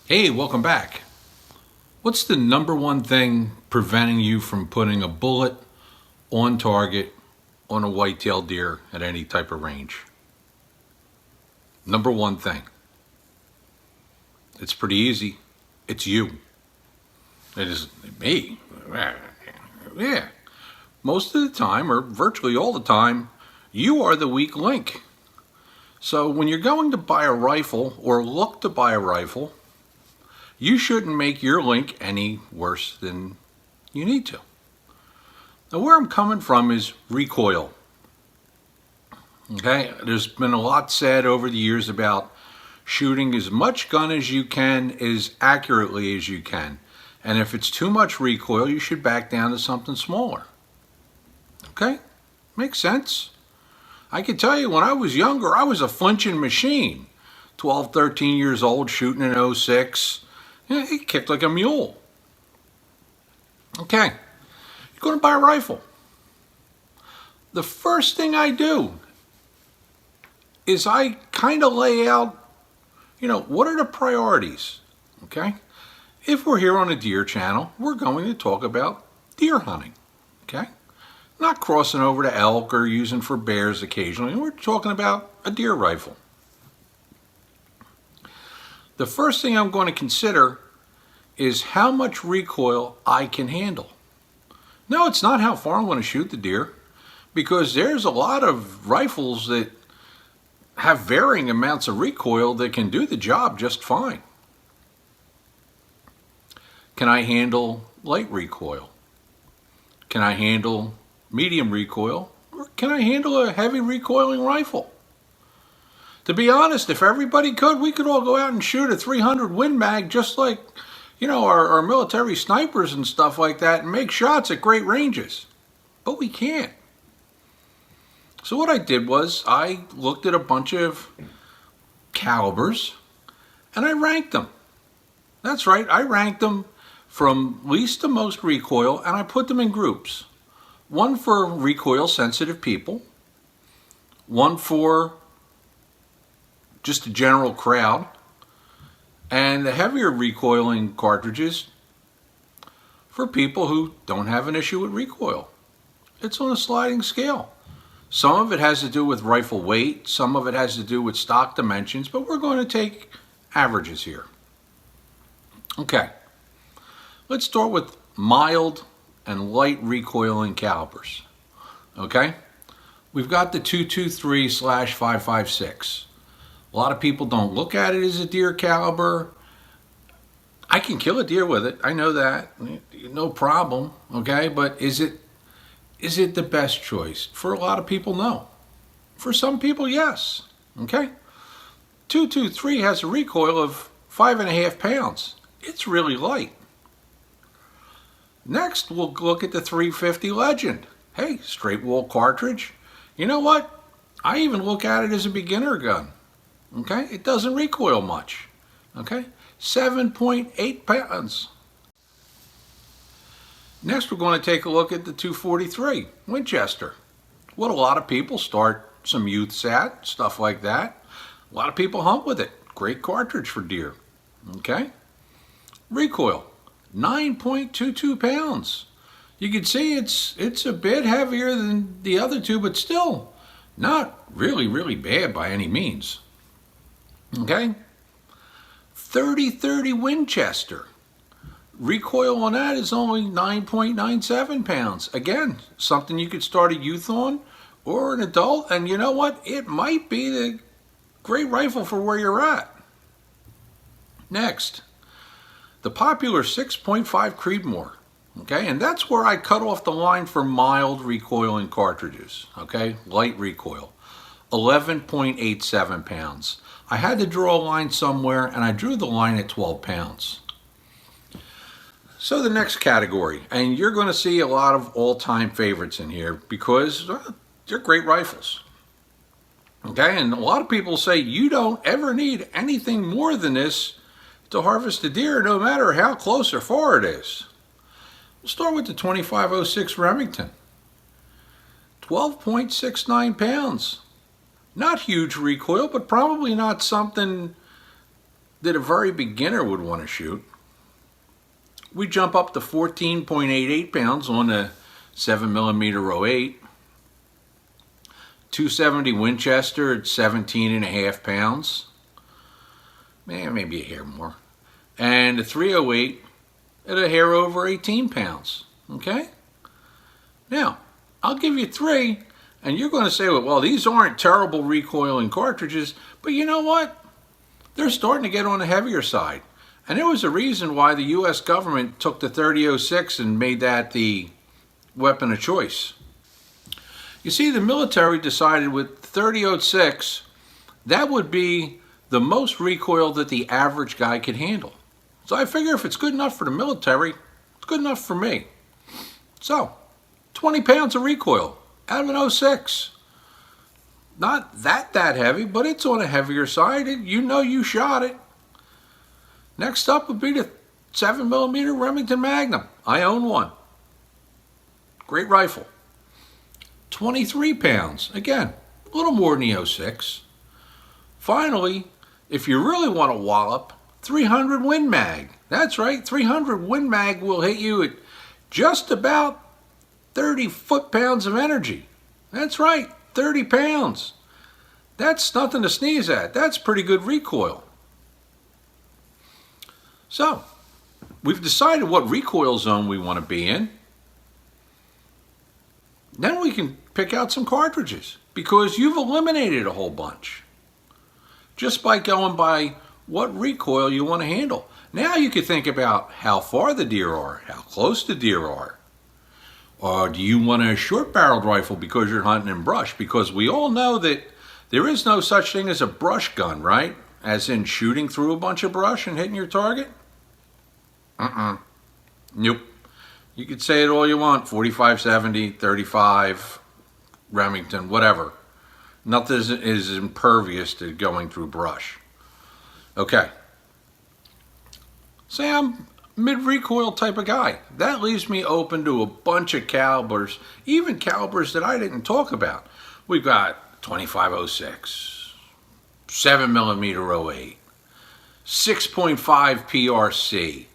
Hey, welcome back. What's the number one thing preventing you from putting a bullet on target on a white-tailed deer at any type of range? Number one thing. It's pretty easy. It's you. It is me. Yeah. Most of the time, or virtually all the time, you are the weak link. So when you're going to buy a rifle or look to buy a rifle, you shouldn't make your link any worse than you need to. Now, where I'm coming from is recoil. Okay, there's been a lot said over the years about shooting as much gun as you can, as accurately as you can. And if it's too much recoil, you should back down to something smaller. Okay, makes sense. I can tell you, when I was younger, I was a flinching machine. 12, 13 years old, shooting an '06. Yeah, he kicked like a mule. Okay, you're going to buy a rifle. The first thing I do is I kind of lay out, what are the priorities, okay? If we're here on a deer channel, we're going to talk about deer hunting, okay? Not crossing over to elk or using for bears occasionally. We're talking about a deer rifle. The first thing I'm going to consider is how much recoil I can handle. No, it's not how far I'm going to shoot the deer, because there's a lot of rifles that have varying amounts of recoil that can do the job just fine. Can I handle light recoil? Can I handle medium recoil? Or can I handle a heavy recoiling rifle? To be honest, if everybody could, we could all go out and shoot a 300 Win Mag just like, our military snipers and stuff like that, and make shots at great ranges. But we can't. So what I did was I looked at a bunch of calibers and I ranked them. That's right, I ranked them from least to most recoil, and I put them in groups. One for recoil sensitive people, one for just a general crowd, and the heavier recoiling cartridges for people who don't have an issue with recoil. It's on a sliding scale. Some of it has to do with rifle weight, some of it has to do with stock dimensions, but we're going to take averages here. Okay, let's start with mild and light recoiling calibers. Okay, we've got the 223/556. A lot of people don't look at it as a deer caliber. I can kill a deer with it, I know that, no problem, okay? But is it the best choice? For a lot of people, no. For some people, yes, okay? 223 has a recoil of 5.5 pounds. It's really light. Next, we'll look at the 350 Legend. Hey, straight wall cartridge. You know what? I even look at it as a beginner gun. Okay, it doesn't recoil much. Okay, 7.8 pounds. Next, we're going to take a look at the 243 Winchester. What a lot of people start some youths at, stuff like that. A lot of people hunt with it. Great cartridge for deer. Okay, recoil 9.22 pounds. You can see it's a bit heavier than the other two, but still not really bad by any means. Okay, 30-30 Winchester. Recoil on that is only 9.97 pounds. Again, something you could start a youth on or an adult, and you know what? It might be the great rifle for where you're at. Next, the popular 6.5 Creedmoor. Okay, and that's where I cut off the line for mild recoiling cartridges. Okay, light recoil, 11.87 pounds. I had to draw a line somewhere, and I drew the line at 12 pounds. So the next category, and you're going to see a lot of all-time favorites in here because they're great rifles. Okay, and a lot of people say you don't ever need anything more than this to harvest a deer, no matter how close or far it is. We'll start with the 2506 Remington. 12.69 pounds. Not huge recoil, but probably not something that a very beginner would want to shoot, we jump up to 14.88 pounds on the 7mm 08, 270 Winchester at 17.5 pounds, maybe a hair more, and the 308 at a hair over 18 pounds. Okay? Now, I'll give you three, and you're going to say, well, these aren't terrible recoiling cartridges, but you know what? They're starting to get on the heavier side. And there was a reason why the U.S. government took the 30-06 and made that the weapon of choice. You see, the military decided with 30-06, that would be the most recoil that the average guy could handle. So I figure if it's good enough for the military, it's good enough for me. So, 20 pounds of recoil out of an 06. Not that heavy, but it's on a heavier side. You know you shot it. Next up would be the 7mm Remington Magnum. I own one. Great rifle. 23 pounds. Again, a little more than the 06. Finally, if you really want to wallop, 300 Win Mag. That's right, 300 Win Mag will hit you at just about 30 foot-pounds of energy. That's right, 30 pounds. That's nothing to sneeze at. That's pretty good recoil. So, we've decided what recoil zone we want to be in. Then we can pick out some cartridges because you've eliminated a whole bunch just by going by what recoil you want to handle. Now you can think about how far the deer are, how close the deer are. Or do you want a short-barreled rifle because you're hunting in brush? Because we all know that there is no such thing as a brush gun, right? As in shooting through a bunch of brush and hitting your target? Nope. You could say it all you want, 45, 70, 35, Remington, whatever. Nothing is impervious to going through brush. Okay. Say I'm mid-recoil type of guy. That leaves me open to a bunch of calibers, even calibers that I didn't talk about. We've got 25-06, 7mm 08, 6.5 PRC.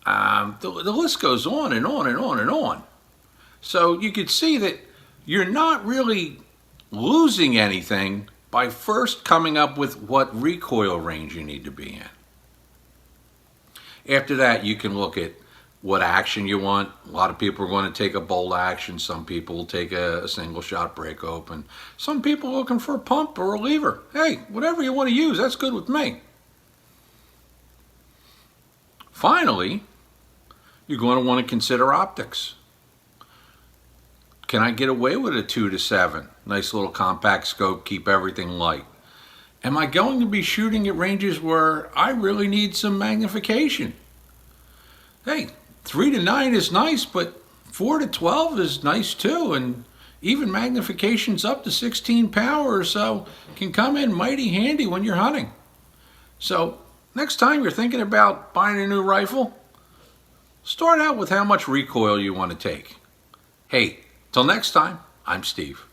The list goes on and on and on and on. So you could see that you're not really losing anything by first coming up with what recoil range you need to be in. After that, you can look at what action you want. A lot of people are going to take a bolt action. Some people will take a single shot break open. Some people are looking for a pump or a lever. Hey, whatever you want to use, that's good with me. Finally, you're going to want to consider optics. Can I get away with a 2-7? Nice little compact scope, keep everything light. Am I going to be shooting at ranges where I really need some magnification? Hey, 3-9 is nice, but 4-12 is nice too, and even magnifications up to 16 power or so can come in mighty handy when you're hunting. So next time you're thinking about buying a new rifle, start out with how much recoil you want to take. Hey, till next time, I'm Steve.